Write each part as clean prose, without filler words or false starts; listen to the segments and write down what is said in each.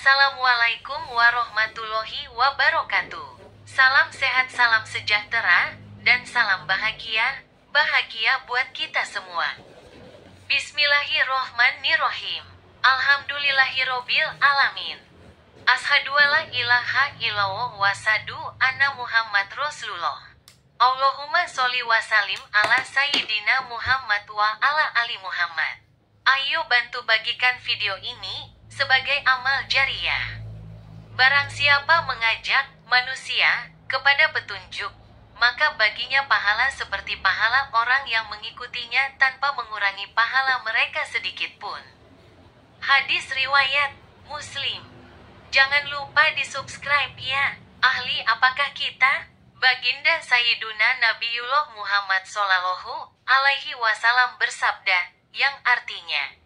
Assalamualaikum warahmatullahi wabarakatuh. Salam sehat, salam sejahtera, dan salam bahagia. Bahagia buat kita semua. Bismillahirrohmanirrohim. Alhamdulillahirobbil alamin. Ashadu alla ilaha illallah wa sadu anna Muhammad Rasulullah. Allahumma sholli wa salim ala Sayyidina Muhammad wa ala ali Muhammad. Ayo bantu bagikan video ini sebagai amal jariah. Barang siapa mengajak manusia kepada petunjuk, maka baginya pahala seperti pahala orang yang mengikutinya tanpa mengurangi pahala mereka sedikit pun. Hadis riwayat Muslim. Jangan lupa di-subscribe ya. Ahli apakah kita? Baginda Sayyiduna Nabiullah Muhammad Shallallahu Alaihi Wasallam bersabda, yang artinya,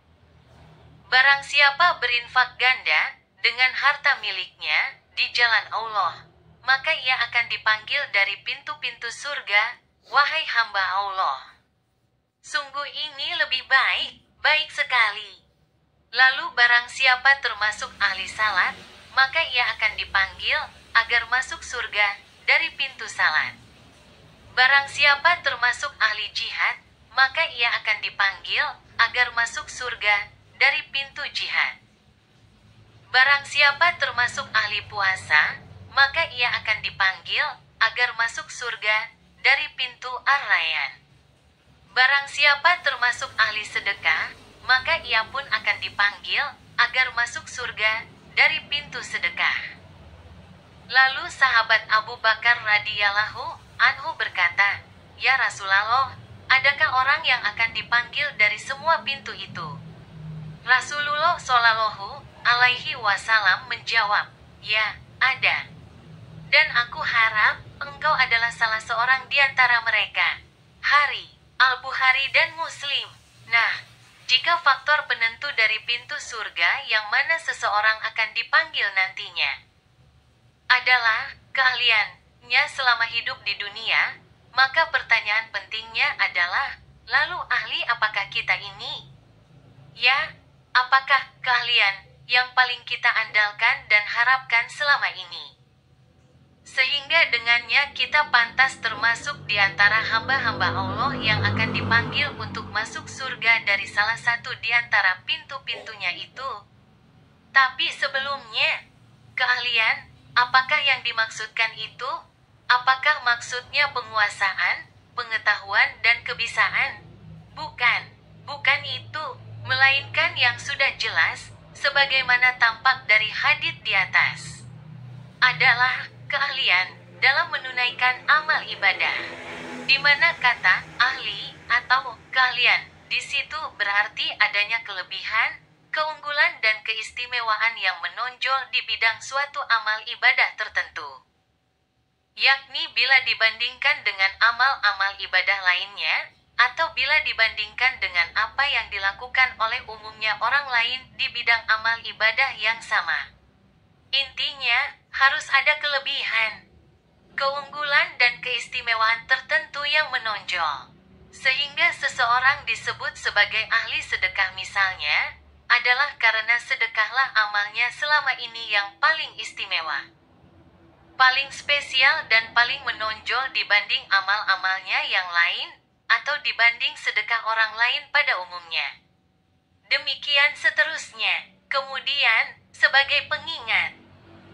barang siapa berinfak ganda dengan harta miliknya di jalan Allah, maka ia akan dipanggil dari pintu-pintu surga, wahai hamba Allah. Sungguh ini lebih baik, baik sekali. Lalu barang siapa termasuk ahli salat, maka ia akan dipanggil agar masuk surga dari pintu salat. Barang siapa termasuk ahli jihad, maka ia akan dipanggil agar masuk surga dari pintu jihad. Barang siapa termasuk ahli puasa, maka ia akan dipanggil agar masuk surga dari pintu Ar-Rayyan. Barang siapa termasuk ahli sedekah, maka ia pun akan dipanggil agar masuk surga dari pintu sedekah. Lalu sahabat Abu Bakar radhiyallahu anhu berkata, "Ya Rasulullah, adakah orang yang akan dipanggil dari semua pintu itu?" Rasulullah Shallallahu Alaihi Wasallam menjawab, "Ya, ada. Dan aku harap engkau adalah salah seorang di antara mereka." Hari Al-Bukhari dan Muslim. Nah, jika faktor penentu dari pintu surga yang mana seseorang akan dipanggil nantinya adalah keahliannya selama hidup di dunia, maka pertanyaan pentingnya adalah, lalu ahli apakah kita ini? Ya, apakah keahlian yang paling kita andalkan dan harapkan selama ini? Sehingga dengannya kita pantas termasuk di antara hamba-hamba Allah yang akan dipanggil untuk masuk surga dari salah satu di antara pintu-pintunya itu. Tapi sebelumnya, keahlian, apakah yang dimaksudkan itu? Apakah maksudnya penguasaan, pengetahuan, dan kebisaan? Bukan itu, melainkan yang sudah jelas, sebagaimana tampak dari hadits di atas, adalah keahlian dalam menunaikan amal ibadah, di mana kata ahli atau keahlian di situ berarti adanya kelebihan, keunggulan, dan keistimewaan yang menonjol di bidang suatu amal ibadah tertentu, yakni bila dibandingkan dengan amal-amal ibadah lainnya, atau bila dibandingkan dengan apa yang dilakukan oleh umumnya orang lain di bidang amal ibadah yang sama. Intinya, harus ada kelebihan, keunggulan, dan keistimewaan tertentu yang menonjol. Sehingga seseorang disebut sebagai ahli sedekah misalnya, adalah karena sedekahlah amalnya selama ini yang paling istimewa, paling spesial, dan paling menonjol dibanding amal-amalnya yang lain, atau dibanding sedekah orang lain pada umumnya. Demikian seterusnya. Kemudian, sebagai pengingat,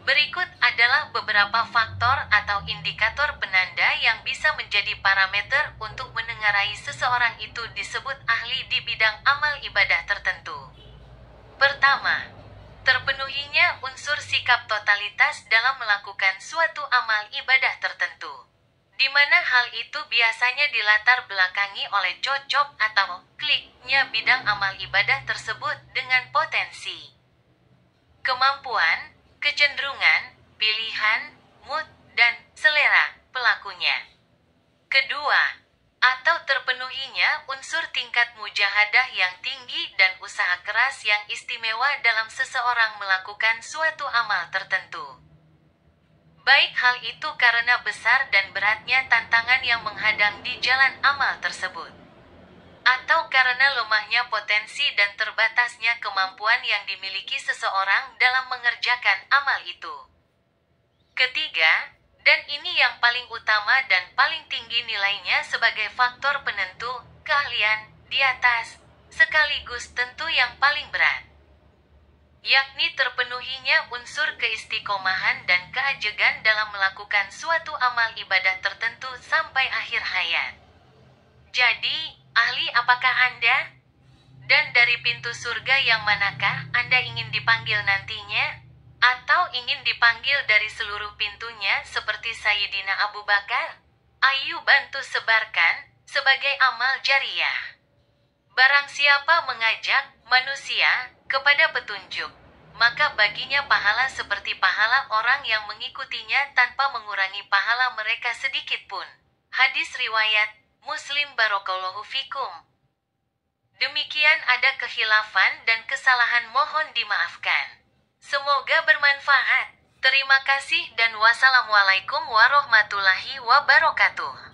berikut adalah beberapa faktor atau indikator penanda yang bisa menjadi parameter untuk menengarai seseorang itu disebut ahli di bidang amal ibadah tertentu. Pertama, terpenuhinya unsur sikap totalitas dalam melakukan suatu amal ibadah tertentu, di mana hal itu biasanya dilatar belakangi oleh cocok atau kliknya bidang amal ibadah tersebut dengan potensi, kemampuan, kecenderungan, pilihan, mood, dan selera pelakunya. Kedua, atau terpenuhinya unsur tingkat mujahadah yang tinggi dan usaha keras yang istimewa dalam seseorang melakukan suatu amal tertentu. Baik hal itu karena besar dan beratnya tantangan yang menghadang di jalan amal tersebut, atau karena lemahnya potensi dan terbatasnya kemampuan yang dimiliki seseorang dalam mengerjakan amal itu. Ketiga, dan ini yang paling utama dan paling tinggi nilainya sebagai faktor penentu, keahlian di atas, sekaligus tentu yang paling berat, yakni terpenuhinya unsur keistiqomahan dan keajegan dalam melakukan suatu amal ibadah tertentu sampai akhir hayat. Jadi, ahli apakah Anda? Dan dari pintu surga yang manakah Anda ingin dipanggil nantinya? Atau ingin dipanggil dari seluruh pintunya seperti Sayyidina Abu Bakar? Ayo bantu sebarkan sebagai amal jariyah. Barang siapa mengajak manusia kepada petunjuk, maka baginya pahala seperti pahala orang yang mengikutinya tanpa mengurangi pahala mereka sedikit pun. Hadis riwayat Muslim. Barakallahu fikum. Demikian ada kekhilafan dan kesalahan mohon dimaafkan. Semoga bermanfaat. Terima kasih dan wassalamualaikum warahmatullahi wabarakatuh.